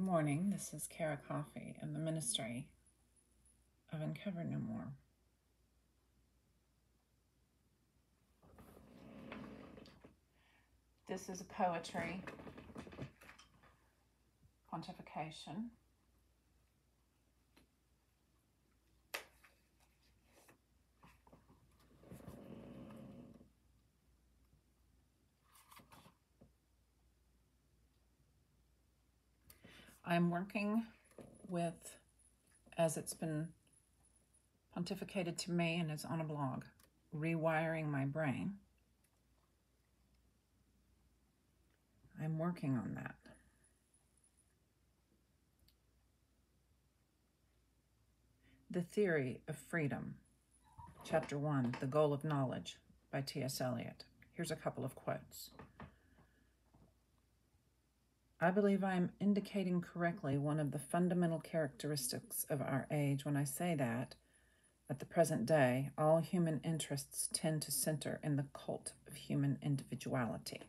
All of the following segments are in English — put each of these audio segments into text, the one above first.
morning. This is Beaty-Coffey and the Ministry of Uncover No More. This is a poetry pontification. I'm working with, as it's been pontificated to me and is on a blog, rewiring my brain. I'm working on that. The Theory of Freedom, Chapter 1, The Goal of Knowledge, by T.S. Eliot. Here's a couple of quotes. I believe I am indicating correctly one of the fundamental characteristics of our age when I say that, at the present day, all human interests tend to center in the cult of human individuality.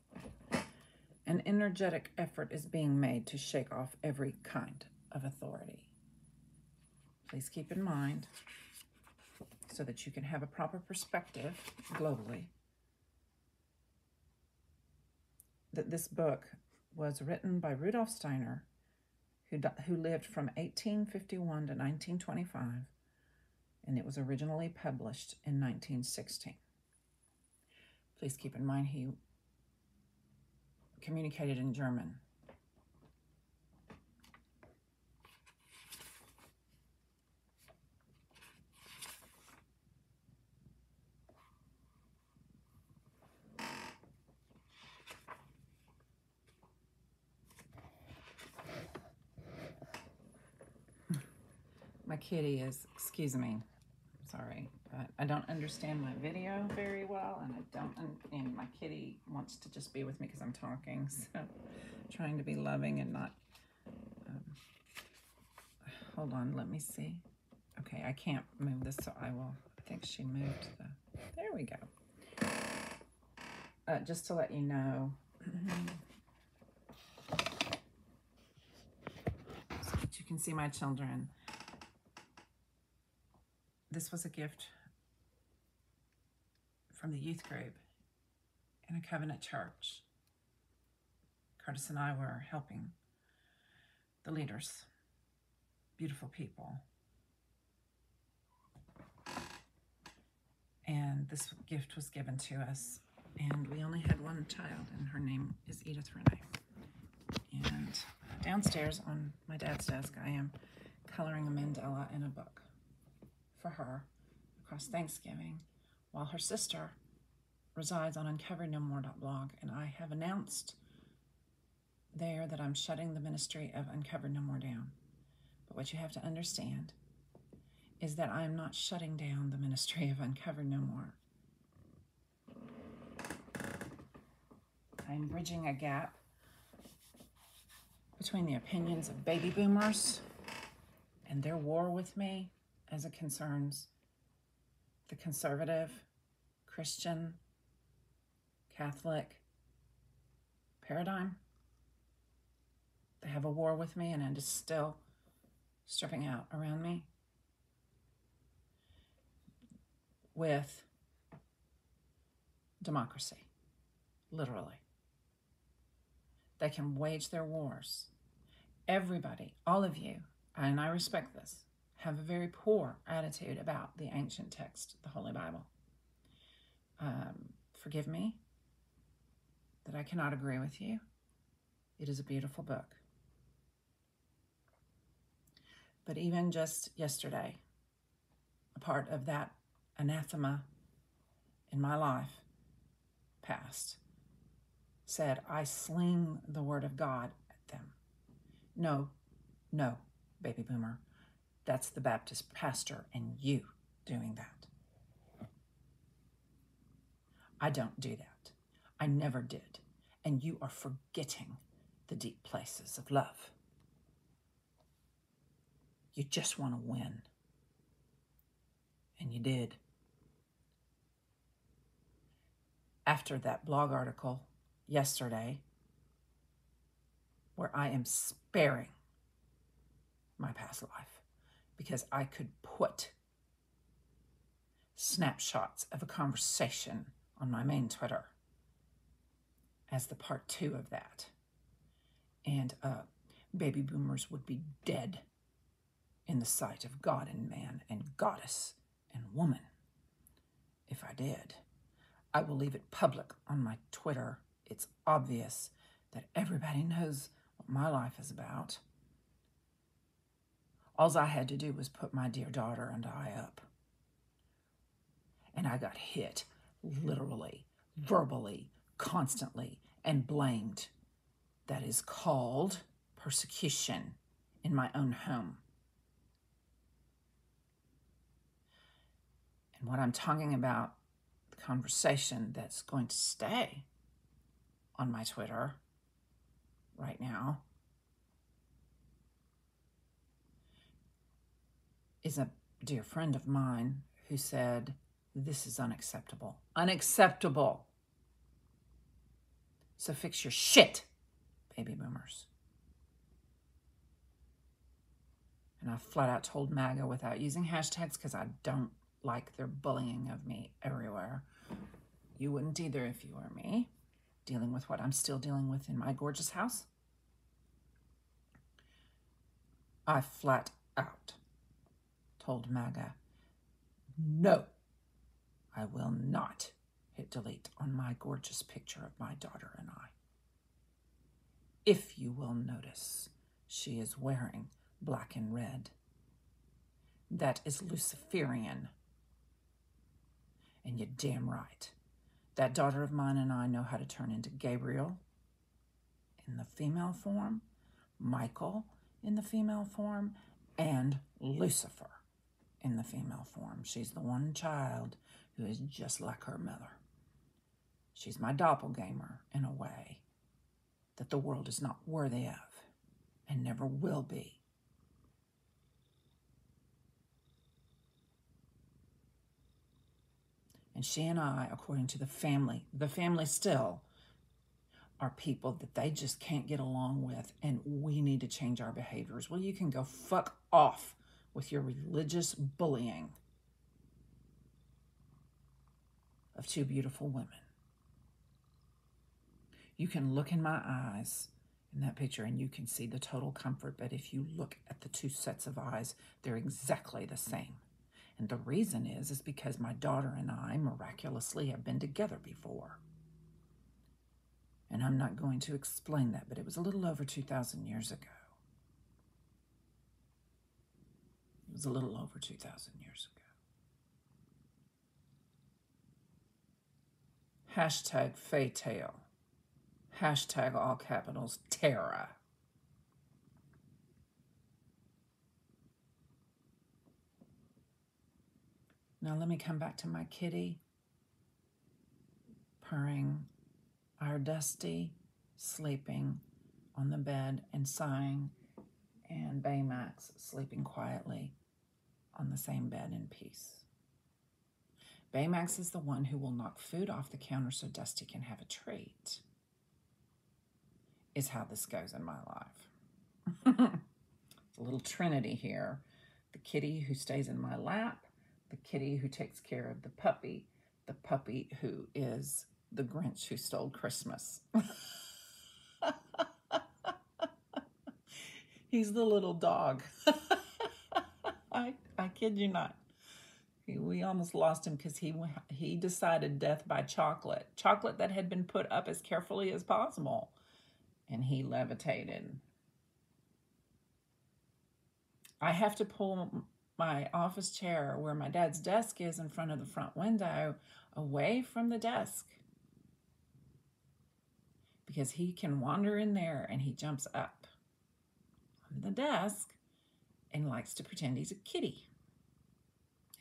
An energetic effort is being made to shake off every kind of authority. Please keep in mind, so that you can have a proper perspective globally, that this book was written by Rudolf Steiner, who lived from 1851 to 1925, and it was originally published in 1916. Please keep in mind he communicated in German. My kitty is, excuse me, sorry, but I don't understand my video very well, and my kitty wants to just be with me because I'm talking, so I'm trying to be loving and not, hold on, let me see. Okay, I can't move this, so I think she moved there we go. Just to let you know, so that you can see my children. This was a gift from the youth group in a covenant church. Curtis and I were helping the leaders, beautiful people. And this gift was given to us, and we only had one child, and her name is Edith Renee. And downstairs on my dad's desk, I am coloring a mandala in a book for her across Thanksgiving, while her sister resides on uncovernomore.blog, and I have announced there that I'm shutting the ministry of Uncover No More down. But what you have to understand is that I am not shutting down the ministry of Uncover No More. I'm bridging a gap between the opinions of baby boomers and their war with me as it concerns the conservative, Christian, Catholic paradigm. They have a war with me, and it is still stripping out around me with democracy, literally. They can wage their wars. Everybody, all of you, and I respect this, have a very poor attitude about the ancient text, the Holy Bible. Forgive me that I cannot agree with you. It is a beautiful book. But even just yesterday, a part of that anathema in my life past said, I sling the word of God at them. No, baby boomer. That's the Baptist pastor and you doing that. I don't do that. I never did. And you are forgetting the deep places of love. You just want to win. And you did. After that blog article yesterday, where I am sparing my past life because I could put snapshots of a conversation on my main Twitter as the part 2 of that. And baby boomers would be dead in the sight of God and man and goddess and woman if I did. I will leave it public on my Twitter. It's obvious that everybody knows what my life is about. All I had to do was put my dear daughter and I up. And I got hit, literally, verbally, constantly, and blamed. That is called persecution in my own home. And what I'm talking about, the conversation that's going to stay on my Twitter right now, is a dear friend of mine who said, "This is unacceptable." Unacceptable. So fix your shit, baby boomers. And I flat out told MAGA without using hashtags because I don't like their bullying of me everywhere. You wouldn't either if you were me, dealing with what I'm still dealing with in my gorgeous house. I flat out told MAGA, no, I will not hit delete on my gorgeous picture of my daughter and I. If you will notice, she is wearing black and red. That is Luciferian. And you're damn right. That daughter of mine and I know how to turn into Gabriel in the female form, Michael in the female form, and Lucifer in the female form. She's the one child who is just like her mother. She's my doppelganger in a way that the world is not worthy of and never will be. And she and I, according to the family still, are people that they just can't get along with, and we need to change our behaviors. Well, you can go fuck off with your religious bullying of two beautiful women. You can look in my eyes in that picture and you can see the total comfort, but if you look at the two sets of eyes, they're exactly the same. And the reason is because my daughter and I miraculously have been together before. And I'm not going to explain that, but it was a little over 2,000 years ago. It was a little over 2,000 years ago. Hashtag Faytale. Hashtag all capitals Cara. Now let me come back to my kitty, purring, our Dusty sleeping on the bed and sighing, and Baymax sleeping quietly on the same bed in peace. Baymax is the one who will knock food off the counter so Dusty can have a treat, is how this goes in my life. It's a little trinity here. The kitty who stays in my lap, the kitty who takes care of the puppy who is the Grinch who stole Christmas. He's the little dog. I kid you not. We almost lost him because he decided death by chocolate. Chocolate that had been put up as carefully as possible. And he levitated. I have to pull my office chair where my dad's desk is in front of the front window away from the desk, because he can wander in there and he jumps up on the desk and likes to pretend he's a kitty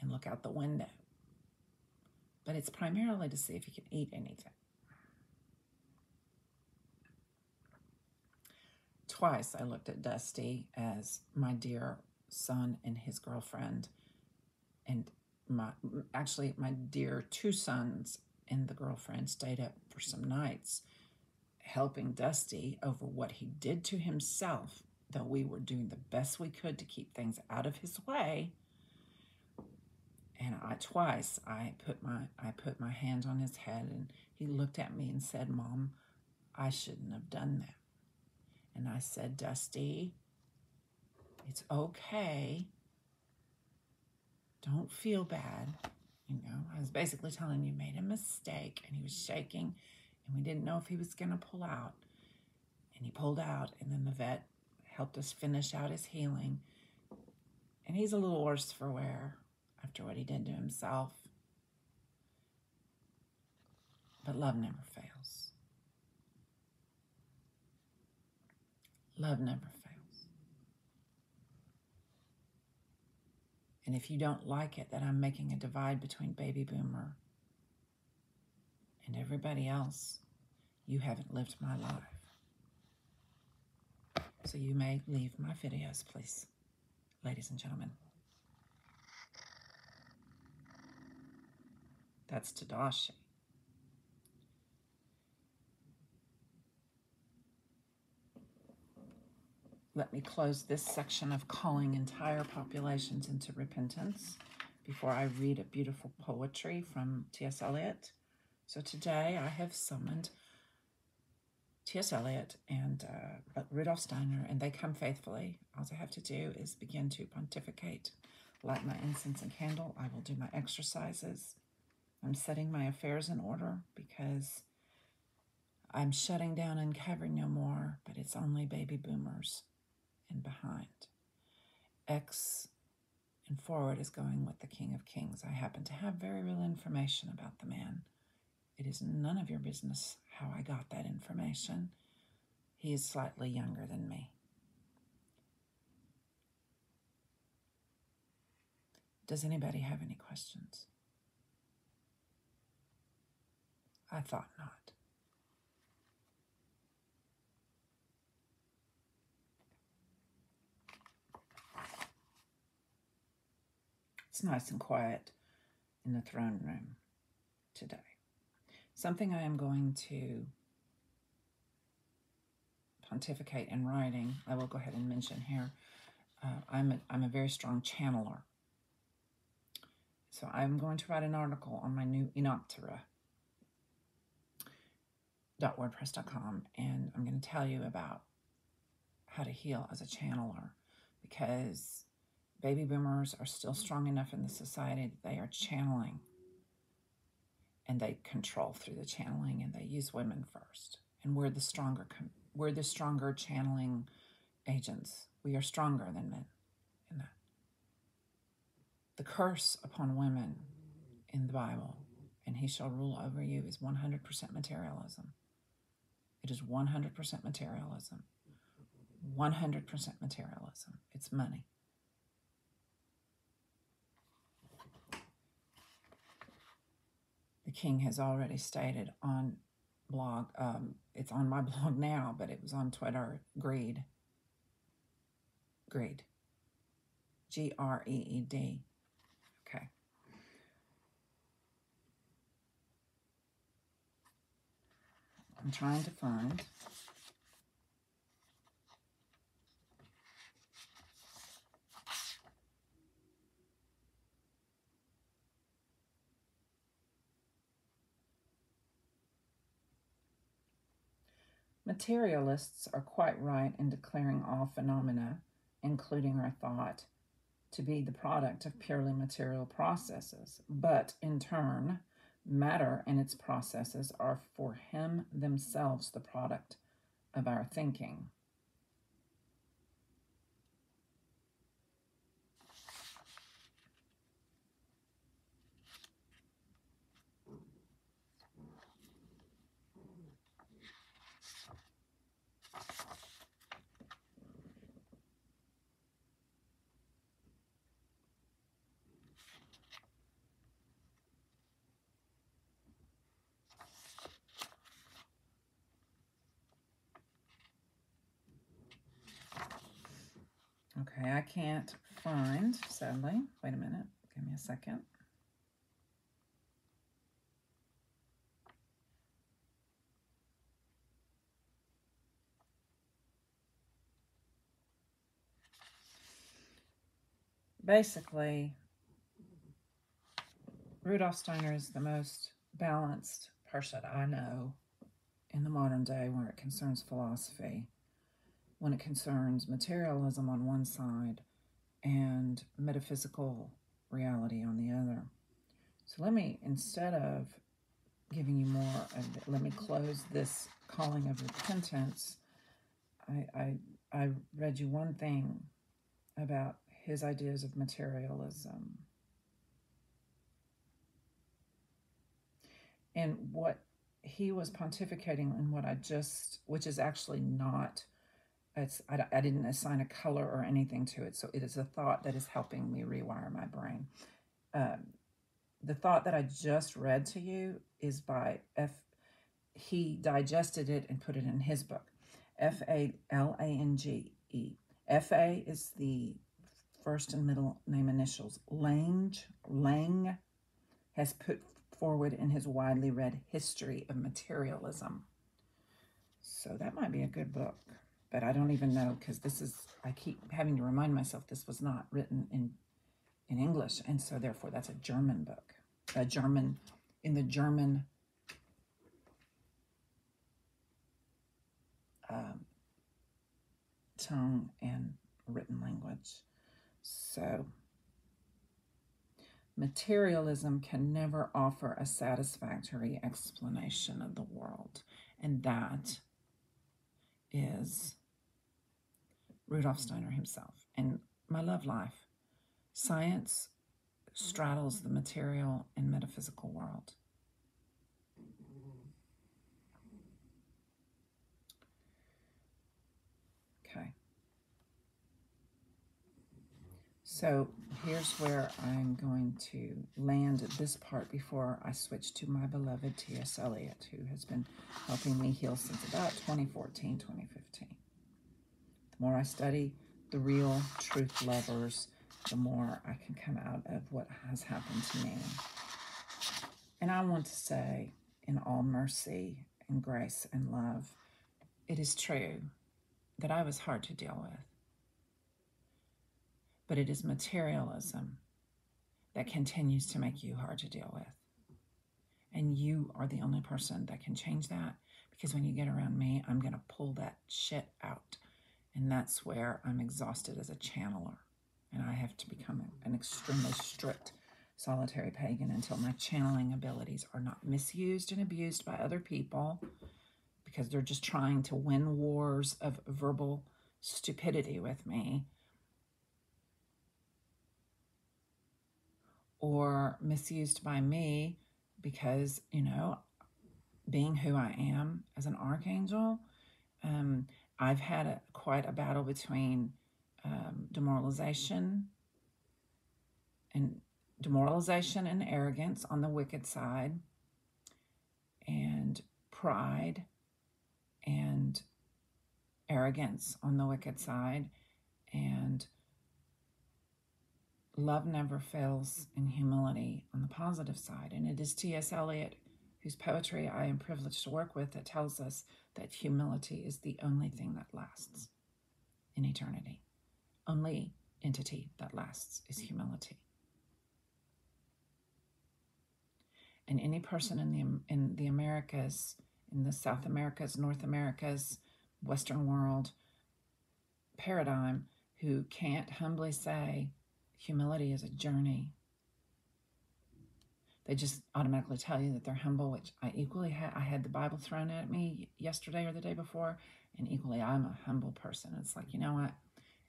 and look out the window. But it's primarily to see if he can eat anything. Twice I looked at Dusty as my dear son and his girlfriend, and my dear two sons and the girlfriend stayed up for some nights helping Dusty over what he did to himself though we were doing the best we could to keep things out of his way. And twice I put my hand on his head, and he looked at me and said, "Mom, I shouldn't have done that." And I said, "Dusty, it's okay. Don't feel bad." I was basically telling him, "You made a mistake." And he was shaking, and we didn't know if he was going to pull out. And he pulled out, and then the vet helped us finish out his healing. And he's a little worse for wear after what he did to himself. But love never fails. Love never fails. And if you don't like it that I'm making a divide between baby boomer and everybody else, you haven't lived my life. So you may leave my videos, please, ladies and gentlemen. That's Tadashi. Let me close this section of calling entire populations into repentance before I read a beautiful poetry from T.S. Eliot. So today I have summoned T.S. Eliot and Rudolf Steiner, and they come faithfully. All I have to do is begin to pontificate, light my incense and candle. I will do my exercises. I'm setting my affairs in order because I'm shutting down and covering no more, but it's only baby boomers and behind. X and forward is going with the King of Kings. I happen to have very real information about the man. It is none of your business how I got that information. He is slightly younger than me. Does anybody have any questions? I thought not. It's nice and quiet in the throne room today. Something I am going to pontificate in writing, I will go ahead and mention here. I'm a very strong channeler. So I'm going to write an article on my new enoptera.wordpress.com, and I'm going to tell you about how to heal as a channeler, because baby boomers are still strong enough in the society that they are channeling, and they control through the channeling, and they use women first. And we're the stronger channeling agents. We are stronger than men in that. The curse upon women in the Bible, "and he shall rule over you," is 100% materialism. It is 100% materialism. 100% materialism. It's money. The king has already stated on blog, it's on my blog now, but it was on Twitter, greed. Greed. Greed. Okay. I'm trying to find materialists are quite right in declaring all phenomena, including our thought, to be the product of purely material processes, but in turn, matter and its processes are for him themselves the product of our thinking. Okay, I can't find, sadly. Wait a minute. Give me a second. basically, Rudolf Steiner is the most balanced person I know in the modern day where it concerns philosophy, when it concerns materialism on one side and metaphysical reality on the other. So let me, instead of giving you more, let me close this calling of repentance. I read you one thing about his ideas of materialism. And what he was pontificating and what I just, which is actually not, I didn't assign a color or anything to it. So it is a thought that is helping me rewire my brain. The thought that I just read to you is by he digested it and put it in his book. Falange. Fa is the first and middle name initials. Lang has put forward in his widely read History of Materialism. So that might be a good book, but I don't even know, because I keep having to remind myself this was not written in English, and so therefore that's a German book, in the German tongue and written language. So materialism can never offer a satisfactory explanation of the world, and that is Rudolf Steiner himself. And my love life, science straddles the material and metaphysical world. Okay. So here's where I'm going to land at this part before I switch to my beloved T.S. Eliot, who has been helping me heal since about 2014, 2015. The more I study the real truth lovers, the more I can come out of what has happened to me. And I want to say, in all mercy and grace and love, it is true that I was hard to deal with. But it is materialism that continues to make you hard to deal with. And you are the only person that can change that, because when you get around me, I'm going to pull that shit out. And that's where I'm exhausted as a channeler. And I have to become an extremely strict solitary pagan until my channeling abilities are not misused and abused by other people, because they're just trying to win wars of verbal stupidity with me, or misused by me because, being who I am as an archangel, I've had quite a battle between demoralization and arrogance on the wicked side, and pride and arrogance on the wicked side, and love never fails in humility on the positive side. And it is T.S. Eliot, whose poetry I am privileged to work with, that tells us that humility is the only thing that lasts in eternity. Only entity that lasts is humility. And any person in the Americas, in the South Americas, North Americas, Western world paradigm, who can't humbly say humility is a journey, they just automatically tell you that they're humble, which I equally I had the Bible thrown at me yesterday or the day before, and equally I'm a humble person. It's like, you know what?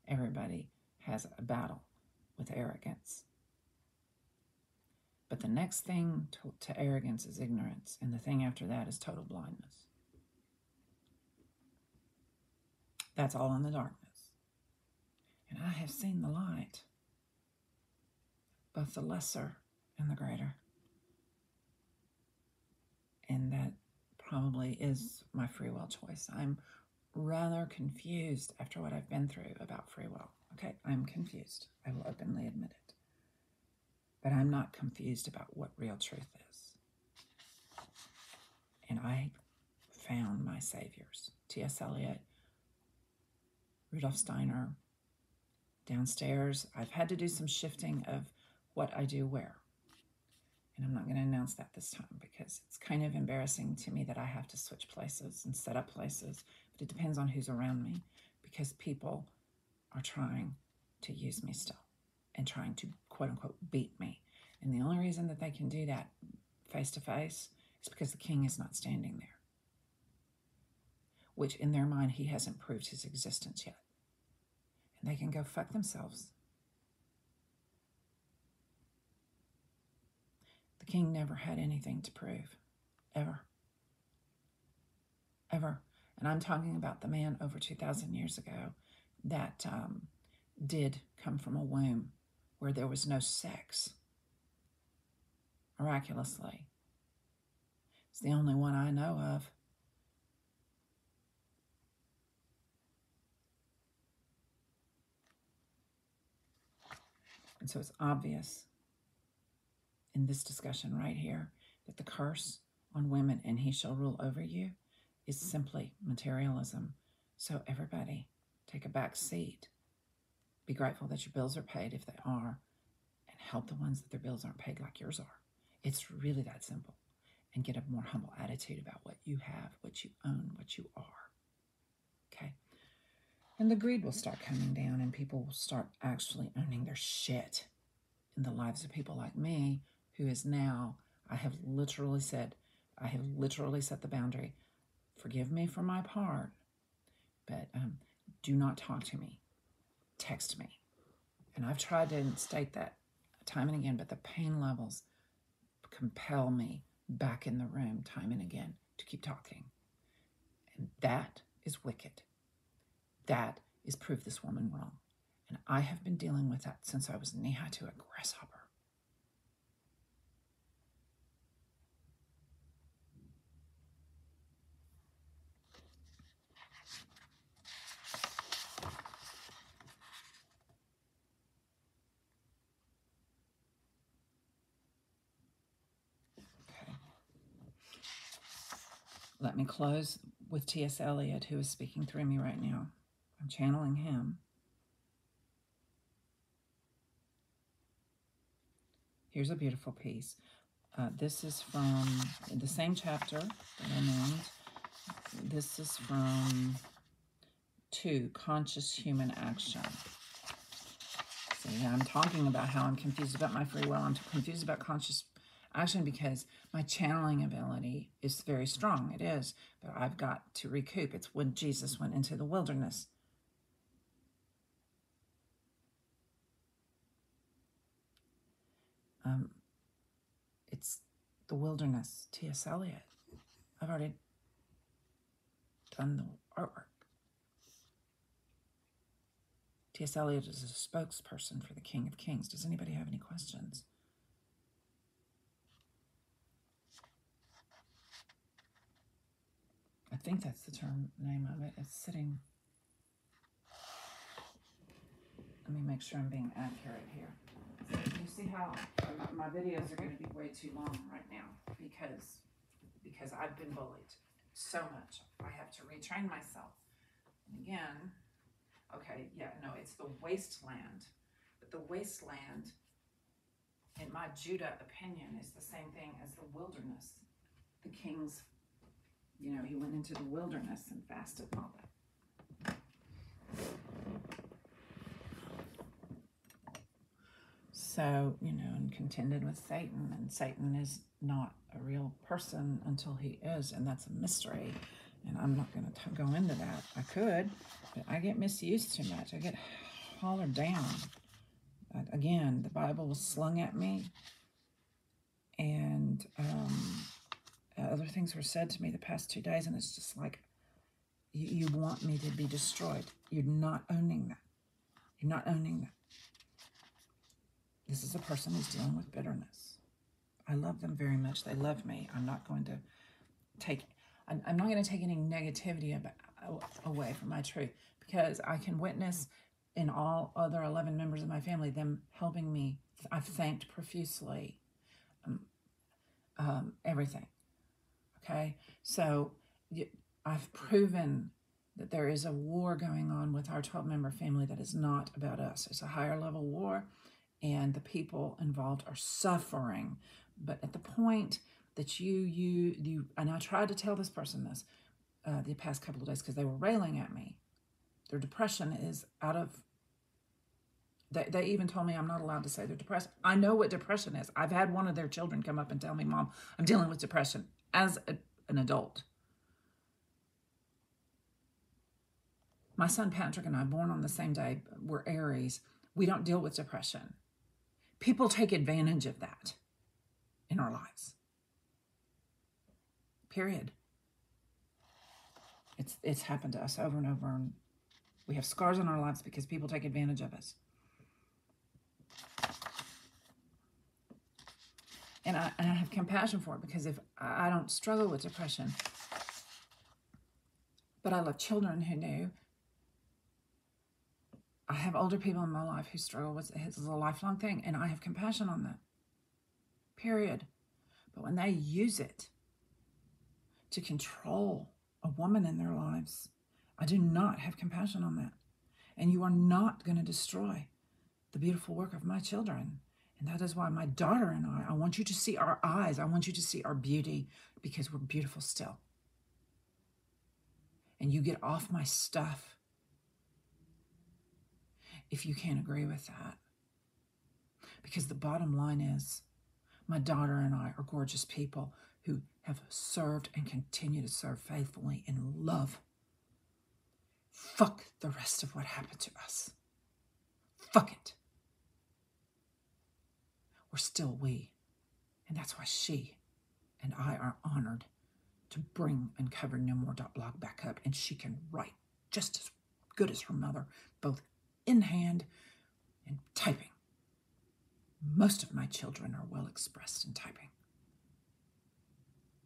Everybody has a battle with arrogance. But the next thing to arrogance is ignorance, and the thing after that is total blindness. That's all in the darkness. And I have seen the light, both the lesser and the greater. And that probably is my free will choice. I'm rather confused after what I've been through about free will. Okay, I'm confused. I will openly admit it. But I'm not confused about what real truth is. And I found my saviors. T.S. Eliot, Rudolf Steiner, Downstairs, I've had to do some shifting of what I do where. And I'm not going to announce that this time because it's kind of embarrassing to me that I have to switch places and set up places. But it depends on who's around me because people are trying to use me still and trying to, quote unquote, beat me. And the only reason that they can do that face to face is because the king is not standing there, which in their mind, he hasn't proved his existence yet. And they can go fuck themselves. The king never had anything to prove, ever. Ever. And I'm talking about the man over 2,000 years ago that did come from a womb where there was no sex, miraculously. It's the only one I know of. And so it's obvious in this discussion right here that the curse on women and he shall rule over you is simply materialism. So everybody, take a back seat. Be grateful that your bills are paid if they are, and help the ones that their bills aren't paid like yours are. It's really that simple. And get a more humble attitude about what you have, what you own, what you are. Okay? And the greed will start coming down and people will start actually owning their shit in the lives of people like me, who is now, I have literally set the boundary. Forgive me for my part, but do not talk to me. Text me. And I've tried to state that time and again, but the pain levels compel me back in the room time and again to keep talking. And that is wicked. That is prove this woman wrong. And I have been dealing with that since I was knee-high to a grasshopper. Let me close with T.S. Eliot, who is speaking through me right now. I'm channeling him. Here's a beautiful piece. This is from the same chapter that I named. This is from 2, Conscious Human Action. See, I'm talking about how I'm confused about my free will. I'm confused about conscious action because my channeling ability is very strong. It is, but I've got to recoup. It's when Jesus went into the wilderness. It's the wilderness, T.S. Eliot. I've already done the artwork. T.S. Eliot is a spokesperson for the King of Kings. Does anybody have any questions? I think that's the name of it. It's sitting. Let me make sure I'm being accurate here. So you see how my videos are going to be way too long right now because I've been bullied so much. I have to retrain myself. And again, okay, yeah, no, it's the wasteland. But the wasteland, in my Judah opinion, is the same thing as the wilderness. The king's, you know, he went into the wilderness and fasted and all that. So, you know, and contended with Satan, and Satan is not a real person until he is, and that's a mystery. And I'm not going to go into that. I could, but I get misused too much. I get hollered down. Again, the Bible was slung at me, and other things were said to me the past 2 days, and it's just like, you want me to be destroyed. You're not owning that. You're not owning that. This is a person who's dealing with bitterness. I love them very much. They love me. I'm not going to take any negativity away from my truth, because I can witness in all other 11 members of my family them helping me. I've thanked profusely everything. Okay, so I've proven that there is a war going on with our 12-member family that is not about us. It's a higher level war, and the people involved are suffering. But at the point that you and I tried to tell this person this the past couple of days because they were railing at me. Their depression is out of, they even told me I'm not allowed to say they're depressed. I know what depression is. I've had one of their children come up and tell me, Mom, I'm dealing with depression as an adult. My son Patrick and I, born on the same day, we're Aries. We don't deal with depression. People take advantage of that in our lives. Period. It's happened to us over and over, and we have scars on our lives because people take advantage of us. And I have compassion for it, because if I don't struggle with depression, but I love children who do. I have older people in my life who struggle with it. It's a lifelong thing, and I have compassion on that. Period. But when they use it to control a woman in their lives, I do not have compassion on that. And you are not going to destroy the beautiful work of my children. And that is why my daughter and I want you to see our eyes. I want you to see our beauty, because we're beautiful still. And you get off my stuff if you can't agree with that. Because the bottom line is, my daughter and I are gorgeous people who have served and continue to serve faithfully in love. Fuck the rest of what happened to us. Fuck it. We're still we. And that's why she and I are honored to bring uncoverednomore.blog back up, and she can write just as good as her mother, both in hand and typing. Most of my children are well expressed in typing.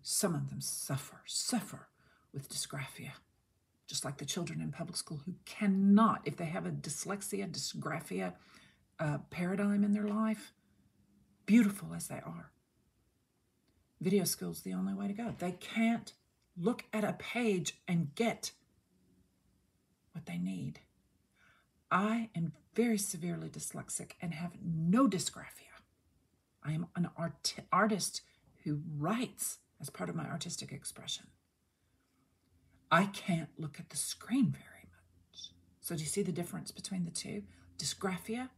Some of them suffer with dysgraphia, just like the children in public school who cannot, if they have a dysgraphia paradigm in their life, beautiful as they are, video school's the only way to go. They can't look at a page and get what they need. I am very severely dyslexic and have no dysgraphia. I am an artist who writes as part of my artistic expression. I can't look at the screen very much. So do you see the difference between the two? Dysgraphia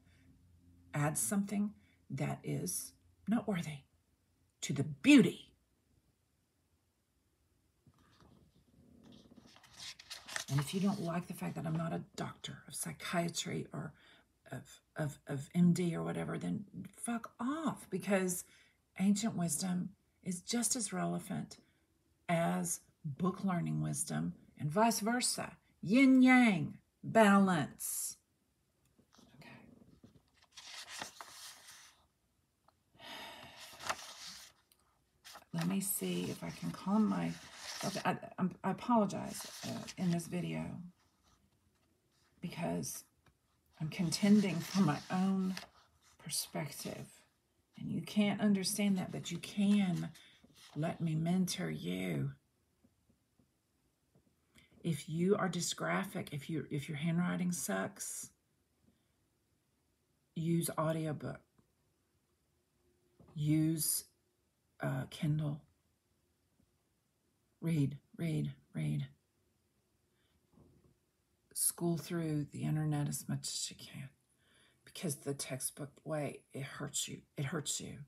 adds something that is noteworthy to the beauty. And if you don't like the fact that I'm not a doctor of psychiatry or of MD or whatever, then fuck off, because ancient wisdom is just as relevant as book learning wisdom, and vice versa. Yin yang, balance. Okay. Let me see if I can calm my... I apologize in this video, because I'm contending for my own perspective. And you can't understand that, but you can let me mentor you. If you are dysgraphic, if your handwriting sucks, use audiobook. Use Kindle. Read. School through the internet as much as you can, because the textbook way, it hurts you. It hurts you,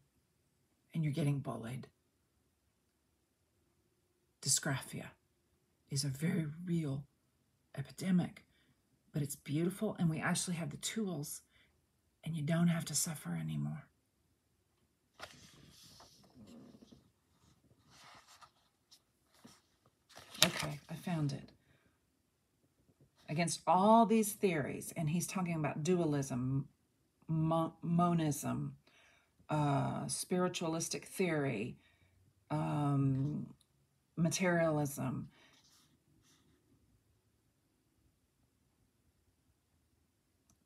and you're getting bullied. Dysgraphia is a very real epidemic, but it's beautiful, and we actually have the tools, and you don't have to suffer anymore. Okay, I found it. Against all these theories, and he's talking about dualism, monism, spiritualistic theory, materialism.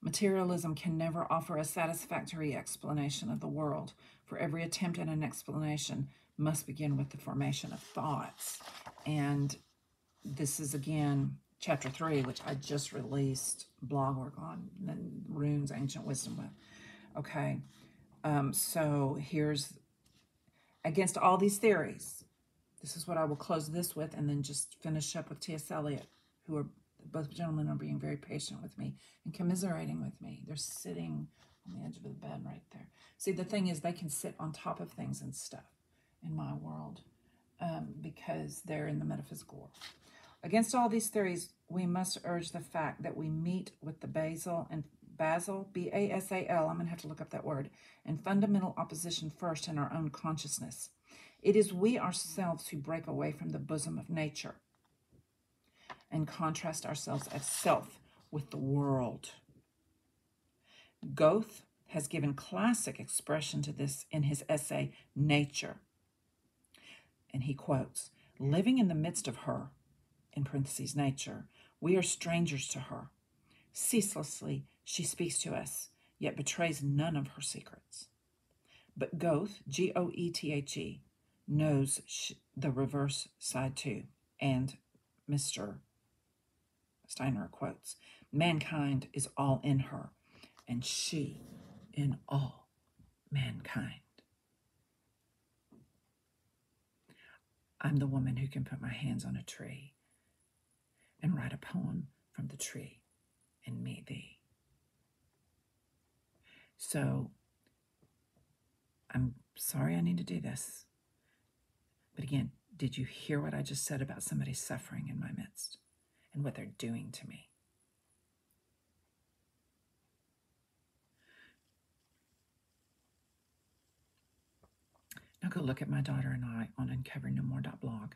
Materialism can never offer a satisfactory explanation of the world, for every attempt at an explanation must begin with the formation of thoughts. And this is, again, chapter 3, which I just released blog work on, and then Runes, Ancient Wisdom with. Okay, so here's, against all these theories, this is what I will close this with, and then just finish up with T.S. Eliot, who are, both gentlemen are being very patient with me and commiserating with me. They're sitting on the edge of the bed right there. See, the thing is, they can sit on top of things and stuff in my world because they're in the metaphysical world. Against all these theories, we must urge the fact that we meet with the Basal, B-A-S-A-L, I'm going to have to look up that word, in fundamental opposition first in our own consciousness. It is we ourselves who break away from the bosom of nature and contrast ourselves as self with the world. Goethe has given classic expression to this in his essay, Nature. And he quotes, "Living in the midst of her, in parentheses, nature, we are strangers to her. Ceaselessly she speaks to us, yet betrays none of her secrets." But Goethe, G-O-E-T-H-E, knows the reverse side too. And Mr. Steiner quotes, "Mankind is all in her, and she in all mankind." I'm the woman who can put my hands on a tree and write a poem from the tree and me thee. So I'm sorry I need to do this. But again, did you hear what I just said about somebody suffering in my midst and what they're doing to me? Now go look at my daughter and I on uncoveringnomore.blog.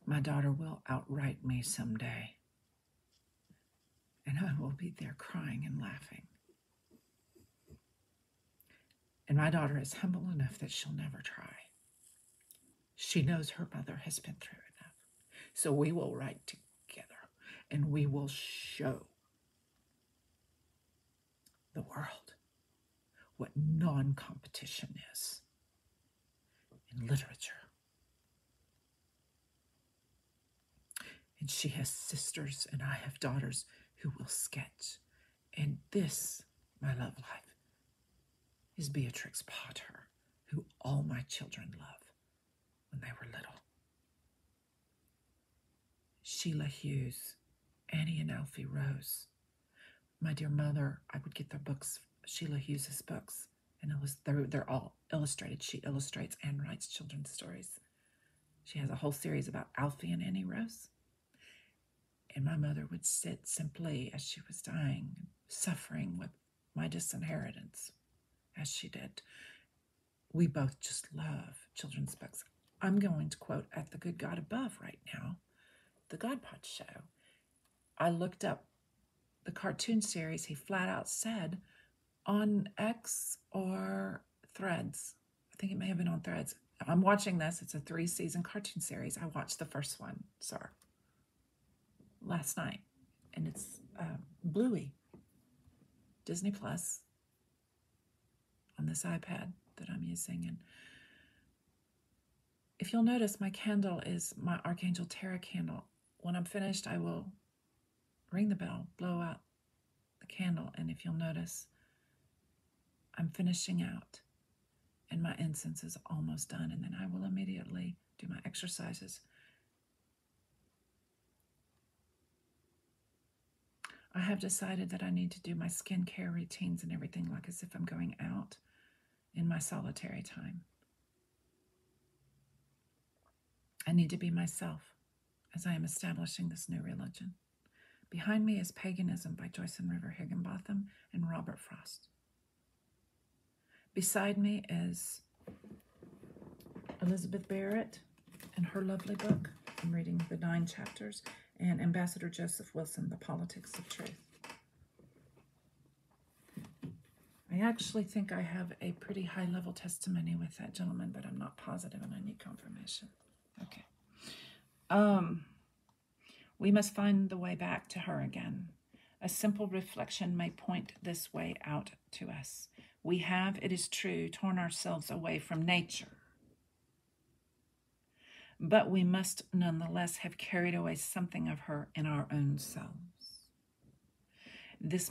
My daughter will outright me someday, and I will be there crying and laughing. And my daughter is humble enough that she'll never try. She knows her mother has been through enough. So we will write together, and we will show the world what non-competition is in literature. And she has sisters, and I have daughters who will sketch. And this, my love life, is Beatrix Potter, who all my children loved when they were little. Sheila Hughes, Annie and Alfie Rose. My dear mother, I would get their books, Sheila Hughes's books, and they're all illustrated. She illustrates and writes children's stories. She has a whole series about Alfie and Annie Rose. And my mother would sit simply as she was dying, suffering with my disinheritance, as she did. We both just love children's books. I'm going to quote At the Good God Above right now, the God Pod Show. I looked up the cartoon series he flat out said on X or Threads. I think it may have been on Threads. I'm watching this. It's a 3-season cartoon series. I watched the first one, last night. And it's Bluey, Disney Plus, on this iPad that I'm using. And if you'll notice, my candle is my Archangel Terra candle. When I'm finished, I will ring the bell, blow out the candle, and if you'll notice, I'm finishing out, and my incense is almost done, and then I will immediately do my exercises. I have decided that I need to do my skincare routines and everything like as if I'm going out in my solitary time. I need to be myself as I am establishing this new religion. Behind me is Paganism by Joyce and River Higginbotham and Robert Frost. Beside me is Elizabeth Barrett and her lovely book. I'm reading the 9 chapters, and Ambassador Joseph Wilson, The Politics of Truth. I actually think I have a pretty high-level testimony with that gentleman, but I'm not positive and I need confirmation. Okay. We must find the way back to her again. A simple reflection may point this way out to us. We have, it is true, torn ourselves away from nature. but we must nonetheless have carried away something of her in our own selves. This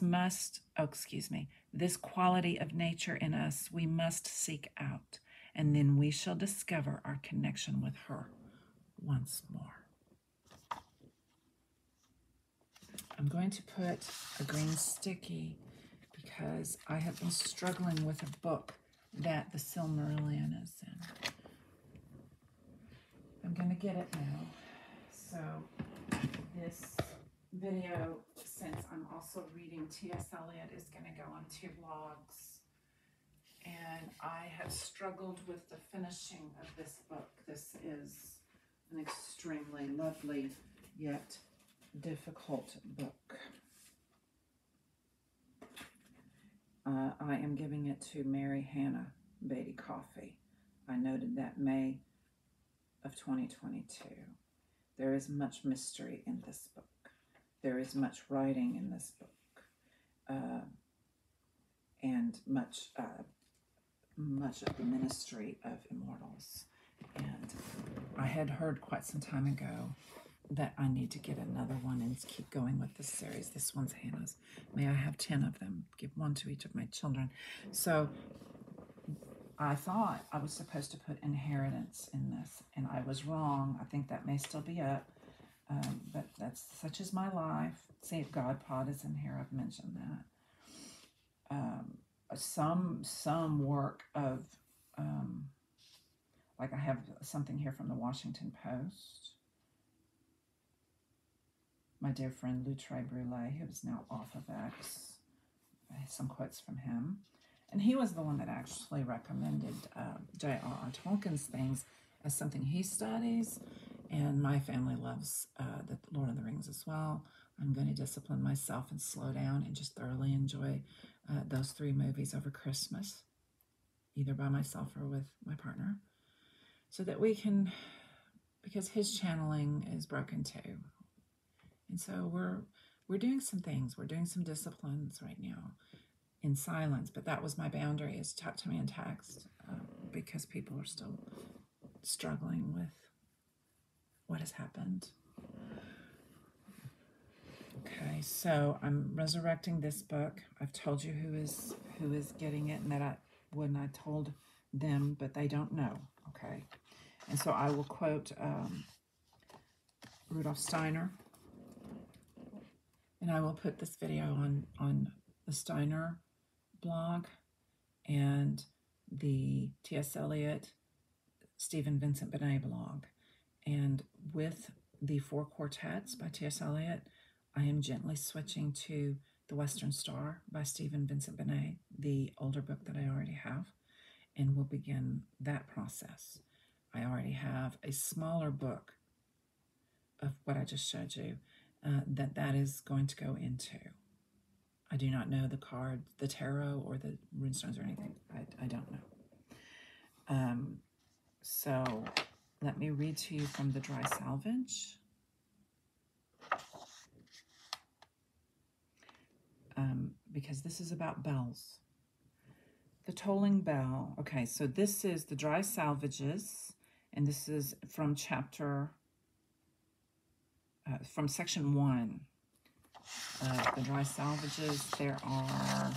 quality of nature in us we must seek out, and then we shall discover our connection with her once more. I'm going to put a green sticky because I have been struggling with a book that the Silmarillion is in. I'm going to get it now. So this video, since I'm also reading T.S. Eliot, is going to go on 2 blogs. And I have struggled with the finishing of this book. This is an extremely lovely yet difficult book. I am giving it to Mary Hannah Beaty-Coffey. I noted that May of 2022. There is much mystery in this book. There is much writing in this book, and much of the ministry of immortals. And I had heard quite some time ago that I need to get another one and keep going with this series. This one's Hannah's. May I have 10 of them? Give one to each of my children. So I thought I was supposed to put inheritance in this, and I was wrong. I think that may still be up, but that's such is my life. See if God Pod is in here. I've mentioned that. Some work of, like I have something here from the Washington Post. My dear friend Loutre Brule, who is now off of X. I have some quotes from him. And he was the one that actually recommended J.R.R. Tolkien's things as something he studies. And my family loves the Lord of the Rings as well. I'm going to discipline myself and slow down and just thoroughly enjoy those 3 movies over Christmas, either by myself or with my partner, so that we can, because his channeling is broken too. And so we're doing some things. We're doing some disciplines right now in silence. But that was my boundary, is talk to me in text, because people are still struggling with what has happened. Okay, so I'm resurrecting this book. I've told you who is getting it, and that I told them, but they don't know. Okay, and so I will quote Rudolf Steiner. And I will put this video on the Steiner blog and the T.S. Eliot, Stephen Vincent Benet blog. And with the 4 quartets by T.S. Eliot, I am gently switching to The Western Star by Stephen Vincent Benet, the older book that I already have, and we'll begin that process. I already have a smaller book of what I just showed you, that is going to go into. I do not know the card, the tarot, or the runestones or anything. I don't know. So let me read to you from the Dry Salvage. Because this is about bells. The tolling bell. Okay, so this is the Dry Salvages, and this is from chapter, from section 1 of the Dry Salvages. There are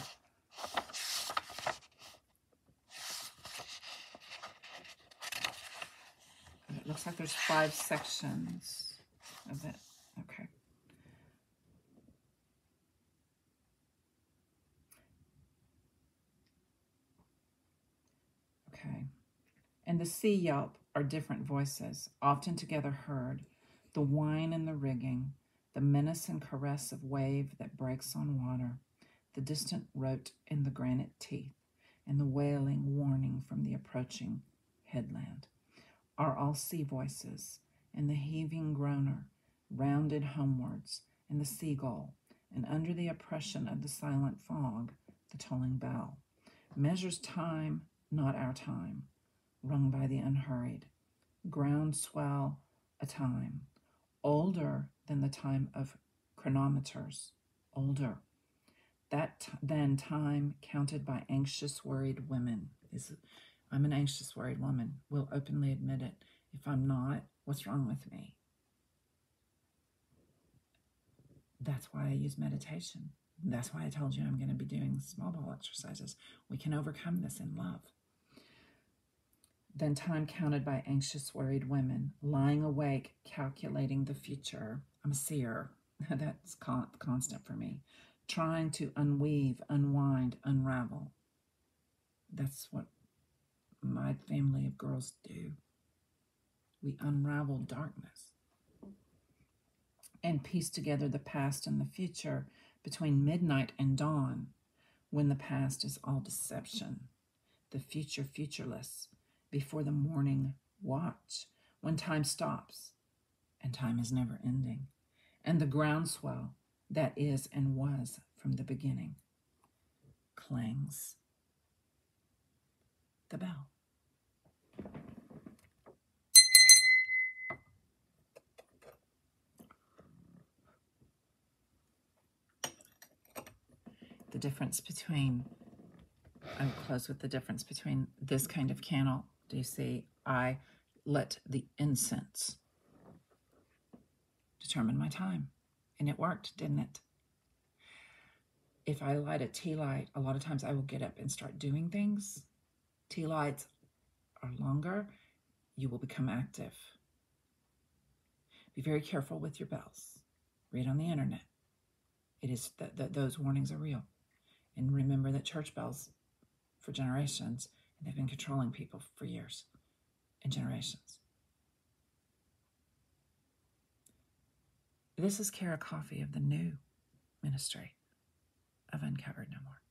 it looks like there's 5 sections of it. Okay. Okay. And the sea yelp are different voices, often together heard, the whine and the rigging, the menace and caress of wave that breaks on water, the distant rote in the granite teeth, and the wailing warning from the approaching headland, are all sea voices, and the heaving groaner, rounded homewards, and the seagull, and under the oppression of the silent fog, the tolling bell, measures time, not our time, rung by the unhurried, ground swell a time, older than the time of chronometers, older. That then time counted by anxious, worried women. I'm an anxious, worried woman, will openly admit it, If I'm not, what's wrong with me? That's why I use meditation. That's why I told you I'm going to be doing small ball exercises. We can overcome this in love. Then time counted by anxious, worried women, lying awake, calculating the future. I'm a seer. That's constant for me. Trying to unweave, unwind, unravel. That's what my family of girls do. We unravel darkness and piece together the past and the future between midnight and dawn, when the past is all deception, the future futureless, before the morning watch, when time stops, and time is never ending, and the groundswell that is and was from the beginning clangs the bell. The difference between, I will close with the difference between this kind of candle. Do you see? I let the incense determine my time. And it worked, didn't it? If I light a tea light, a lot of times I will get up and start doing things. Tea lights are longer. You will become active. Be very careful with your bells. Read on the internet. It is that those warnings are real. And remember that church bells for generations, and they've been controlling people for years and generations. This is Beaty-Coffey of the new ministry of Uncovered No More.